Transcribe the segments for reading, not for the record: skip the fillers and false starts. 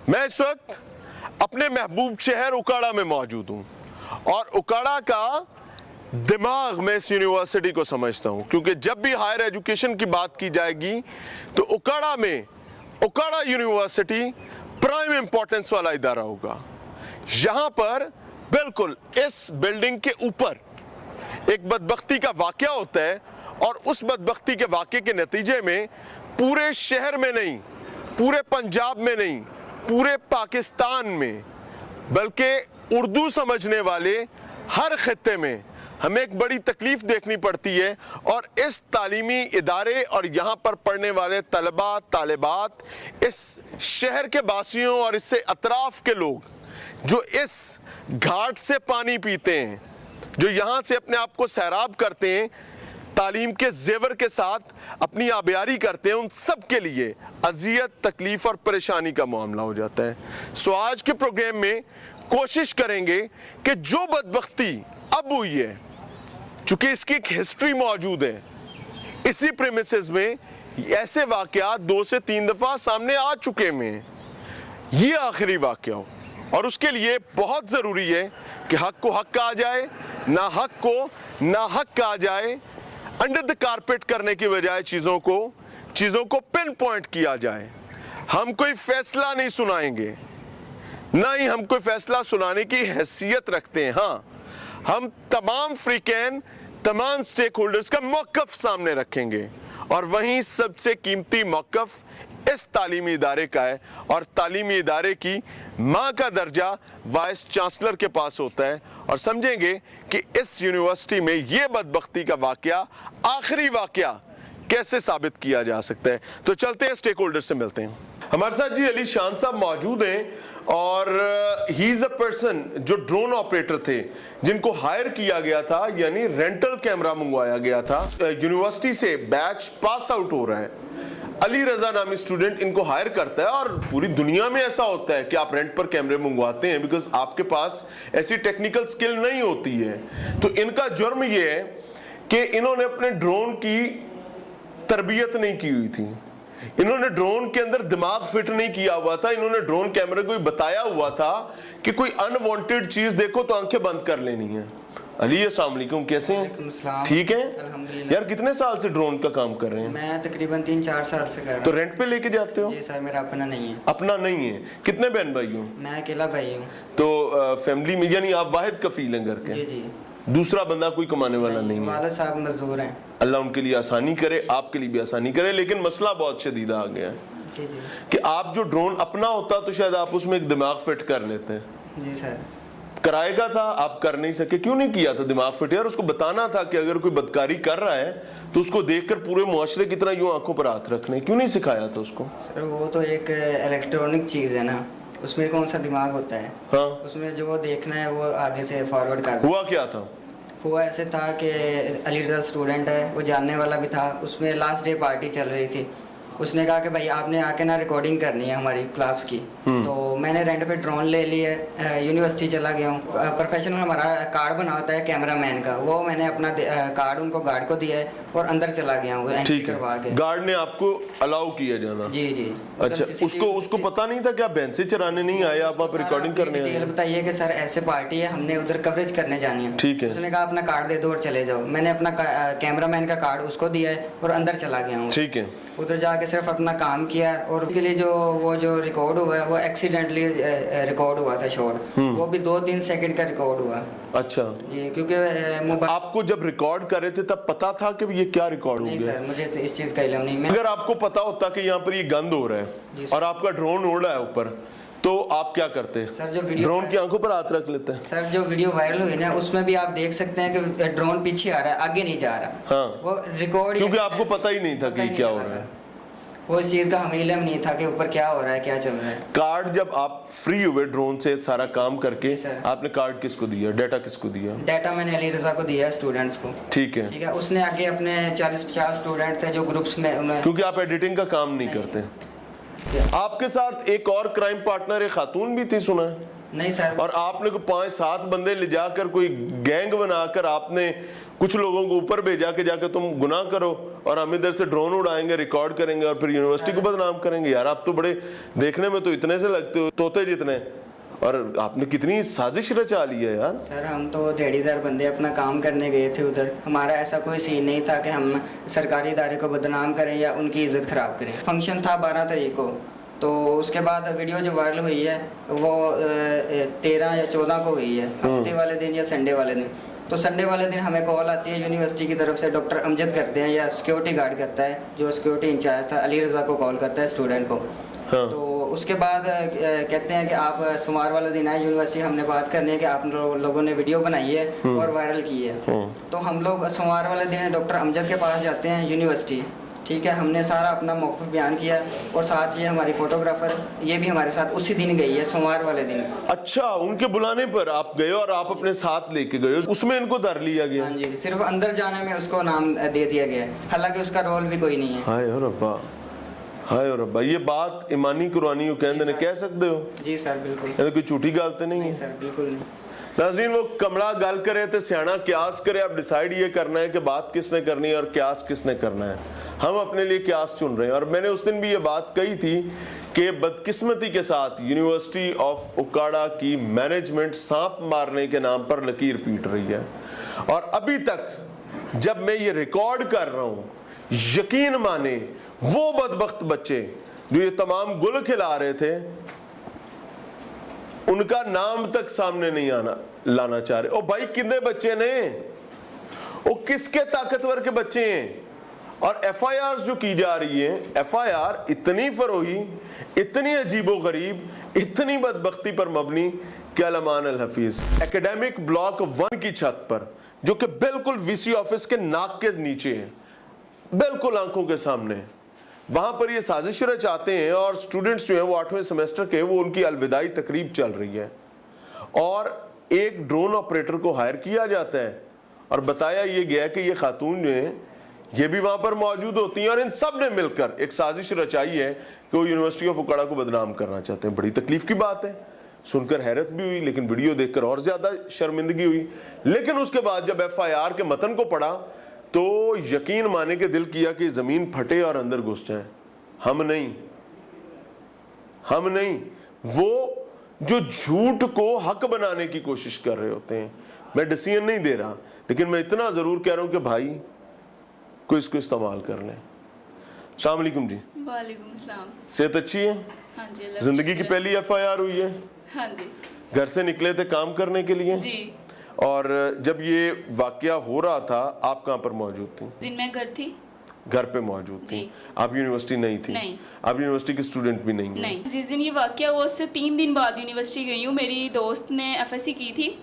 मैं इस वक्त अपने महबूब शहर उकाड़ा में मौजूद हूँ और उकाड़ा का दिमाग मैं इस यूनिवर्सिटी को समझता हूँ, क्योंकि जब भी हायर एजुकेशन की बात की जाएगी तो उकाड़ा में उकाड़ा यूनिवर्सिटी प्राइम इंपॉर्टेंस वाला इदारा होगा। यहाँ पर बिल्कुल इस बिल्डिंग के ऊपर एक बदबख्ती का वाकया होता है और उस बदबख्ती के वाकये के नतीजे में पूरे शहर में नहीं, पूरे पंजाब में नहीं, पूरे पाकिस्तान में, बल्कि उर्दू समझने वाले हर खित्ते में हमें एक बड़ी तकलीफ देखनी पड़ती है। और इस तालीमी इदारे और यहाँ पर पढ़ने वाले तलबा तालिबात, इस शहर के बासियों और इससे अतराफ के लोग जो इस घाट से पानी पीते हैं, जो यहाँ से अपने आप को सैराब करते हैं, तालीम के जेवर के साथ अपनी आबियारी करते हैं, उन सब के लिए अजियत, तकलीफ और परेशानी का मामला हो जाता है। सो आज के प्रोग्राम में कोशिश करेंगे कि जो बदबख्ती अब हुई है, चूंकि इसकी एक हिस्ट्री मौजूद है, इसी प्रेमिसेस में ऐसे वाकयात 2 से 3 दफा सामने आ चुके हैं, ये आखिरी वाकया हो। और उसके लिए बहुत ज़रूरी है कि हक को हक कहा जाए, ना हक को ना हक कहा जाए, अंडर द कारपेट करने की बजाय चीज़ों को पिन पॉइंट किया जाए। हम कोई फैसला नहीं सुनाएंगे, ना ही हम कोई फैसला सुनाने की हैसियत रखते हैं। हाँ, हम तमाम फ्रीकैन, तमाम स्टेक होल्डर्स का मौक़िफ़ सामने रखेंगे और वहीं सबसे कीमती मौक़िफ़ इस तालीमी इदारे का है और तालीमी इदारे की माँ का दर्जा वाइस चांसलर के पास होता है। और समझेंगे कि इस यूनिवर्सिटी में ये बदबख्ती का वाकया, आखिरी वाकया कैसे साबित किया जा सकता है। तो चलते हैं, स्टेक होल्डर से मिलते हैं। हमारे साथ जी अली शान साहब मौजूद हैं और ही इज़ अ पर्सन जो ड्रोन ऑपरेटर थे, जिनको हायर किया गया था, यानी रेंटल कैमरा मंगवाया गया था। यूनिवर्सिटी से बैच पास आउट हो रहा है, अली रजा नामी स्टूडेंट इनको हायर करता है और पूरी दुनिया में ऐसा होता है कि आप रेंट पर कैमरे मंगवाते हैं बिकॉज आपके पास ऐसी टेक्निकल स्किल नहीं होती है। तो इनका जुर्म ये है कि इन्होंने अपने ड्रोन की तरबियत नहीं की हुई थी, इन्होंने ड्रोन के अंदर दिमाग फिट नहीं किया हुआ था, इन्होंने ड्रोन कैमरे को बताया हुआ था कि कोई अनवांटेड चीज देखो तो आंखें बंद कर लेनी है। अली अस्सलाम वालेकुम, कैसे हैं? ठीक है यार। कितने साल से ड्रोन का काम कर रहे हैं? मैं तकरीबन 3-4 साल से कर रहा हूं। तो रेंट पे लेके जाते हो? जी सर, मेरा अपना नहीं है। अपना नहीं है? कितने बहन भाई हो? मैं अकेला भाई हूँ। तो फैमिली में यानी आप वाहिद कफील हैं घर के? जी जी। दूसरा बंदा कोई कमाने वाला नहीं है? वालिद साहब मजदूर हैं। अल्लाह उनके लिए आसानी करे, आपके लिए भी आसानी करे। लेकिन मसला बहुत शदीदा आ गया है जी जी कि आप जो ड्रोन अपना होता तो शायद आप उसमें एक दिमाग फिट कर लेते हैं। जी सर। कराएगा था, आप कर नहीं सके। क्यों नहीं किया था दिमाग फिट? यार उसको बताना था कि अगर कोई बदकारी कर रहा है तो उसको देखकर पूरे मुआशरे की तरह यूं आंखों पर हाथ रखने, क्यों नहीं सिखाया था उसको? सर वो तो एक इलेक्ट्रॉनिक चीज़ है ना, उसमें कौन सा दिमाग होता है? हाँ, उसमें जो वो देखना है वो आगे से फॉरवर्ड कर। हुआ क्या था? वो ऐसे था कि अली रजा स्टूडेंट है, वो जानने वाला भी था। उसमें लास्ट डे पार्टी चल रही थी, उसने कहा कि भाई आपने आके ना रिकॉर्डिंग करनी है हमारी क्लास की। तो मैंने रेंट पे ड्रोन ले लिए, यूनिवर्सिटी चला गया हूँ। प्रोफेशनल हमारा कार्ड बना होता है कैमरामैन का, वो मैंने अपना कार्ड उनको गार्ड को दिया है और अंदर चला गया हूँ एंट्री करवा के। गार्ड ने आपको अलाउ किया जाना? जी जी। अच्छा, उसको पता नहीं था कि आप भैंसे चराने नहीं आए, आप वहाँ पर रिकॉर्डिंग करने आए? डिटेल बताइए कि सर ऐसे पार्टी है, हमने उधर कवरेज करने जानी है। ठीक है। उसने कहा अपना कार्ड दे दो और चले जाओ। मैंने अपना कैमरामैन का कार्ड उसको दिया है और अंदर चला गया हूँ। ठीक है। उधर जाके सिर्फ अपना काम किया और उसके लिए जो रिकॉर्ड हुआ है वो एक्सीडेंटली रिकॉर्ड हुआ था शॉट, वो भी 2-3 सेकंड का रिकॉर्ड हुआ। अच्छा जी, क्योंकि आपको जब रिकॉर्ड कर रहे थे तब पता था कि ये क्या रिकॉर्ड हो गया? नहीं सर, मुझे इस चीज़ का इल्म नहीं। अगर आपको पता होता कि यहाँ पर ये गंद हो रहा है और आपका ड्रोन उड़ रहा है ऊपर, तो आप क्या करते? सर जो वीडियो ड्रोन की आंखों पर हाथ रख लेते हैं? सर जो वीडियो वायरल हुई ना, उसमें भी आप देख सकते हैं कि ड्रोन पीछे आ रहा है, आगे नहीं जा रहा। हाँ, वो रिकॉर्ड, क्योंकि आपको पता ही नहीं था कि क्या हो रहा है। वो इस चीज़ का हमें इल्म नहीं था कि ऊपर क्या हो रहा है, क्या चल रहा है। कार्ड जब आप फ्री हुए ड्रोन से सारा काम करके, आपने कार्ड किसको दिया, डाटा किसको दिया? डाटा मैंने अली रजा को दिया, स्टूडेंट्स को। ठीक है। ठीक है, उसने आगे अपने 40-50 स्टूडेंट्स थे जो ग्रुप्स में उन्हें, क्योंकि आप एडिटिंग का काम नहीं करते। आपके साथ एक और क्राइम पार्टनर, एक खातून भी थी सुना है? नहीं सर। और आपने को 5-7 बंदे ले जाकर कोई गैंग बनाकर आपने कुछ लोगों को ऊपर भेजा के जाके तुम गुनाह करो और हम इधर से ड्रोन उड़ाएंगे, रिकॉर्ड करेंगे और फिर यूनिवर्सिटी को बदनाम करेंगे। यार आप तो बड़े देखने में तो इतने से लगते हो, तोते जितने, और आपने कितनी साजिश रचा ली है यार। सर हम तो दिहाड़ीदार बंदे अपना काम करने गए थे उधर, हमारा ऐसा कोई सीन नहीं था कि हम सरकारी इदारे को बदनाम करें या उनकी इज्जत ख़राब करें। फंक्शन था 12 तारीख को, तो उसके बाद वीडियो जो वायरल हुई है वो 13 या 14 को हुई है, हफ्ते वाले दिन या संडे वाले दिन। तो संडे वाले दिन हमें कॉल आती है यूनिवर्सिटी की तरफ से, डॉक्टर अमजद करते हैं या सिक्योरिटी गार्ड करता है, जो सिक्योरिटी इंचार्ज था अली रज़ा को कॉल करता है स्टूडेंट को। हाँ। तो उसके बाद कहते हैं कि आप सोमवार वाला दिन आए यूनिवर्सिटी, हमने बात करनी है कि आप लोगों ने वीडियो बनाई है और वायरल की है। तो हम लोग सोमवार वाले दिन डॉक्टर अमजद के पास जाते हैं यूनिवर्सिटी, ठीक है। हमने सारा अपना मौक़िफ़ बयान किया और साथ ये हमारी फ़ोटोग्राफ़र ये भी हमारे साथ उसी दिन गई है, सोमवार वाले दिन। अच्छा, उनके बुलाने पर आप गए और आप अपने साथ लेके गए, उसमें इनको धर लिया गया? हाँ जी, सिर्फ अंदर जाने में उसको नाम दे दिया गया, हालांकि उसका रोल भी कोई नहीं है। हाय और रब्बा, हाय और रब्बा, ये बात ईमानी कुरानी कहते कह सकते हो? जी सर बिल्कुल। ये कोई झूठी गल तो नहीं है? सर बिल्कुल नहीं। नाज़रीन, वो कमला गल करे तो सियाना क्यास करे। अब डिसाइड ये करना है कि बात किसने करनी है और क्यास किसने करना है। हम अपने लिए क्यास चुन रहे हैं। और मैंने उस दिन भी ये बात कही थी कि बदकिस्मती के साथ यूनिवर्सिटी ऑफ उकाड़ा की मैनेजमेंट सांप मारने के नाम पर लकीर पीट रही है। और अभी तक जब मैं ये रिकॉर्ड कर रहा हूँ, यकीन माने वो बदबख्त बच्चे जो ये तमाम गुल खिला रहे थे, उनका नाम तक सामने नहीं लाना चाह रहे। ओ भाई, कितने बच्चे ने, वो किसके ताकतवर के बच्चे हैं? और एफआईआर जो की जा रही है, एफआईआर इतनी फरोही, इतनी अजीबोगरीब, इतनी बदबख्ती पर मबनी कि अलमान अल हफीज एकेडमिक ब्लॉक 1 की छत पर, जो कि बिल्कुल वीसी ऑफिस के नाक के नीचे है, बिल्कुल आंखों के सामने, वहां पर ये साजिश रचाते हैं। और स्टूडेंट्स जो हैं वो 8वें सेमेस्टर के, वो उनकी अलविदाई तकरीब चल रही है और एक ड्रोन ऑपरेटर को हायर किया जाता है और बताया ये गया कि ये खातून जो है ये भी वहां पर मौजूद होती हैं और इन सब ने मिलकर एक साजिश रचाई है कि वो यूनिवर्सिटी ऑफ उकाड़ा को बदनाम करना चाहते हैं। बड़ी तकलीफ की बात है, सुनकर हैरत भी हुई, लेकिन वीडियो देखकर और ज्यादा शर्मिंदगी हुई। लेकिन उसके बाद जब एफआईआर के मतन को पढ़ा तो यकीन माने के दिल किया कि जमीन फटे और अंदर घुस जाए। हम नहीं, वो जो झूठ को हक बनाने की कोशिश कर रहे होते हैं। मैं डिसीजन नहीं दे रहा, लेकिन मैं इतना जरूर कह रहा हूं कि भाई कोई इसको इस्तेमाल कर लें। अस्सलाम वालेकुम जी। वालेकुम सलाम। सेहत अच्छी है? हाँ जी। जिंदगी की पहली एफआईआर हुई है? हाँ जी। घर से निकले थे काम करने के लिए जी। और जब ये वाकया हो रहा था आप कहाँ पर मौजूद थी? जिन मैं घर थी। घर पे मौजूद थी? आप यूनिवर्सिटी नहीं थी? नहीं। आप यूनिवर्सिटी की स्टूडेंट भी नहीं? नहीं। जिस दिन ये वाकया हुआ उससे 3 दिन बाद यूनिवर्सिटी गई हूँ। मेरी दोस्त ने एफएससी की थी,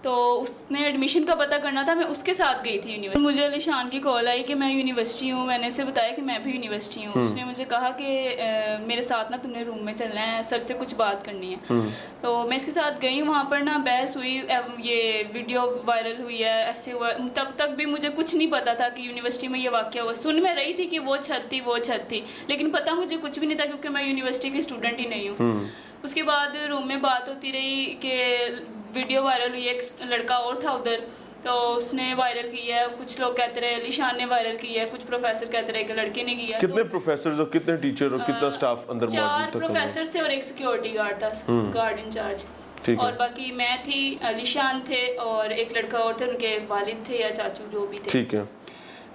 तो उसने एडमिशन का पता करना था, मैं उसके साथ गई थी यूनिवर्सिटी। मुझे अलीशान की कॉल आई कि मैं यूनिवर्सिटी हूँ। मैंने उसे बताया कि मैं भी यूनिवर्सिटी हूँ। उसने मुझे कहा कि मेरे साथ ना तुमने रूम में चलना है, सर से कुछ बात करनी है। तो मैं इसके साथ गई, वहाँ पर ना बहस हुई, ये वीडियो वायरल हुई है, ऐसे हुआ। तब तक भी मुझे कुछ नहीं पता था कि यूनिवर्सिटी में ये वाकया हुआ। सुन मैं रही थी कि वो छत थी, लेकिन पता मुझे कुछ भी नहीं था क्योंकि मैं यूनिवर्सिटी की स्टूडेंट ही नहीं हूँ। उसके बाद रूम में बात होती रही कि वीडियो वायरल हुई है, एक लड़का और था उधर, तो उसने वायरल किया है। कुछ लोग कहते रहे अलीशान ने वायरल किया है, कुछ प्रोफेसर कहते रहे कि लड़के ने किया। कितने प्रोफेसर और कितने टीचर और कितना स्टाफ अंदर मौजूद था? 4 प्रोफेसर थे और एक सिक्योरिटी गार्ड था, गार्ड इंचार्ज। और बाकी मैं थी, अलीशान थे और एक लड़का और थे, उनके वालिद थे या चाचू जो भी थे। ठीक है।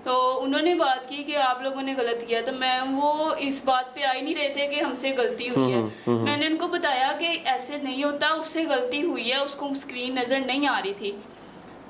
तो उन्होंने बात की कि आप लोगों ने गलत किया, तो मैं वो इस बात पे आ ही नहीं रहे थे कि हमसे गलती हुई है। मैंने उनको बताया कि ऐसे नहीं होता, उससे गलती हुई है, उसको स्क्रीन नज़र नहीं आ रही थी।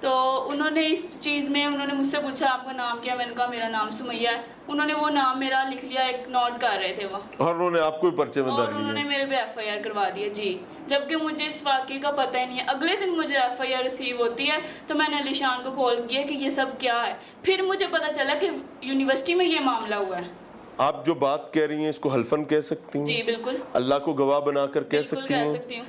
तो उन्होंने इस चीज़ में उन्होंने मुझसे पूछा आपका नाम क्या? मैंने कहा मेरा नाम सुमैया है। उन्होंने वो नाम मेरा लिख लिया, एक नोट कर रहे थे वो, और उन्होंने आपको भी पर्चे में डाल दिया? उन्होंने मेरे पे एफआईआर करवा दिया जी, जबकि मुझे इस वाक़े का पता ही नहीं है। अगले दिन मुझे एफआईआर रिसीव होती है तो मैंने अलीशान को कॉल किया कि ये सब क्या है। फिर मुझे पता चला कि यूनिवर्सिटी में ये मामला हुआ है। आप जो बात कह रही हैं इसको हल्फन कह सकती हैं? जी बिल्कुल। अल्लाह को गवाह बनाकर कह सकती हैं? कह सकती हूँ।